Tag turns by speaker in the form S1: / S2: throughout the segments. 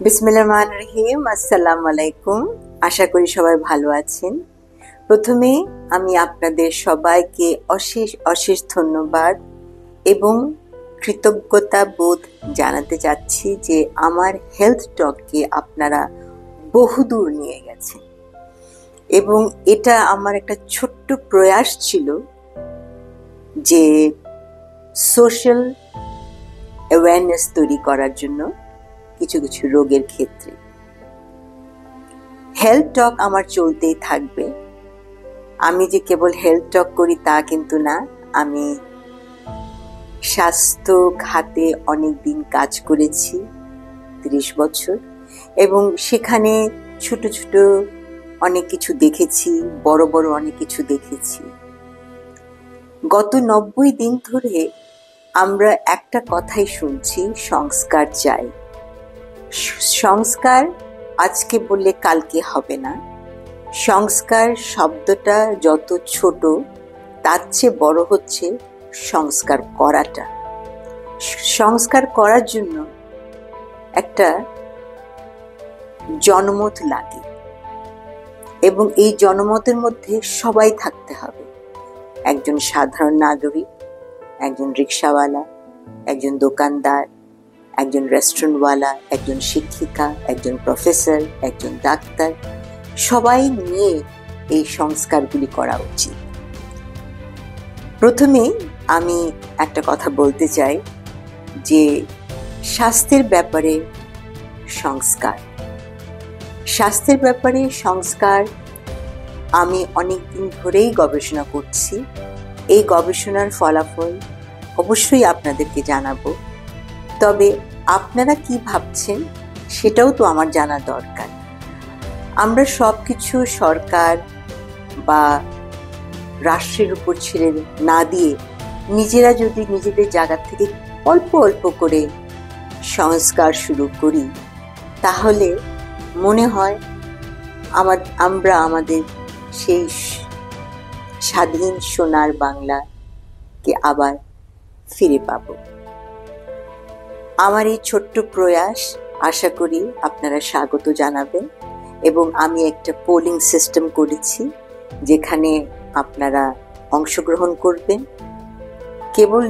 S1: বিসমিল্লাহির রহমানির রহিম। আসসালামু আলাইকুম। আশা করি সবাই ভালো আছেন। প্রথমে আমি আপনাদের সবাইকে অশেষ অশেষ ধন্যবাদ এবং কৃতজ্ঞতা বোধ জানাতে চাচ্ছি যে আমার হেলথ টককে আপনারা বহুদূর নিয়ে গেছেন এবং এটা আমার একটা ছোট্ট প্রয়াস ছিল যে সোশ্যাল অ্যাওয়ারনেস তৈরি করার জন্য কিছু কিছু রোগের ক্ষেত্রে। হেলথ টক আমার চলতেই থাকবে। আমি যে কেবল হেলথ টক করি তা কিন্তু না, আমি স্বাস্থ্য খাতে অনেক দিন কাজ করেছি, 30 বছর, এবং সেখানে ছোট ছোট অনেক কিছু দেখেছি, বড় বড় অনেক কিছু দেখেছি। গত 90 দিন ধরে আমরা একটা কথাই শুনছি, সংস্কার চাই। সংস্কার আজকে বললে কালকে হবে না। সংস্কার শব্দটা যত ছোট তার চেয়ে বড় হচ্ছে সংস্কার করাটা। সংস্কার করার জন্য একটা জনমত লাগে এবং এই জনমতের মধ্যে সবাই থাকতে হবে। একজন সাধারণ নাগরিক, একজন রিক্সাওয়ালা, একজন দোকানদার, একজন রেস্টুরেন্টওয়ালা, একজন শিক্ষিকা, একজন প্রফেসর, একজন ডাক্তার, সবাই নিয়ে এই সংস্কারগুলি করা উচিত। প্রথমে আমি একটা কথা বলতে চাই যে স্বাস্থ্যের ব্যাপারে সংস্কার, স্বাস্থ্যের ব্যাপারে সংস্কার আমি অনেক দিন ধরেই গবেষণা করছি। এই গবেষণার ফলাফল অবশ্যই আপনাদেরকে জানাবো। তবে আপনারা কি ভাবছেন সেটাও তো আমার জানা দরকার। আমরা সব কিছু সরকার বা রাষ্ট্রের উপর ছেড়ে না দিয়ে নিজেরা যদি নিজেদের জায়গা থেকে অল্প অল্প করে সংস্কার শুরু করি, তাহলে মনে হয় আমরা আমাদের সেই স্বাধীন সোনার বাংলাকে আবার ফিরে পাব। আমার এই ছোট্ট প্রয়াস আশা করি আপনারা স্বাগত জানাবেন এবং আমি একটা পোলিং সিস্টেম করেছি যেখানে আপনারা অংশগ্রহণ করবেন। কেবল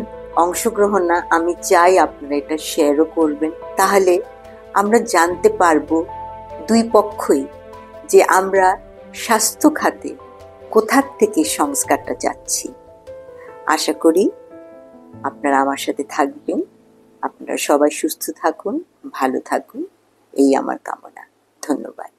S1: অংশগ্রহণ না, আমি চাই আপনারা এটা শেয়ারও করবেন। তাহলে আমরা জানতে পারবো দুই পক্ষই যে আমরা স্বাস্থ্য খাতে কোথা থেকে সংস্কারটা যাচ্ছি। আশা করি আপনারা আমার সাথে থাকবেন। আপনারা সবাই সুস্থ থাকুন, ভালো থাকুন, এই আমার কামনা। ধন্যবাদ।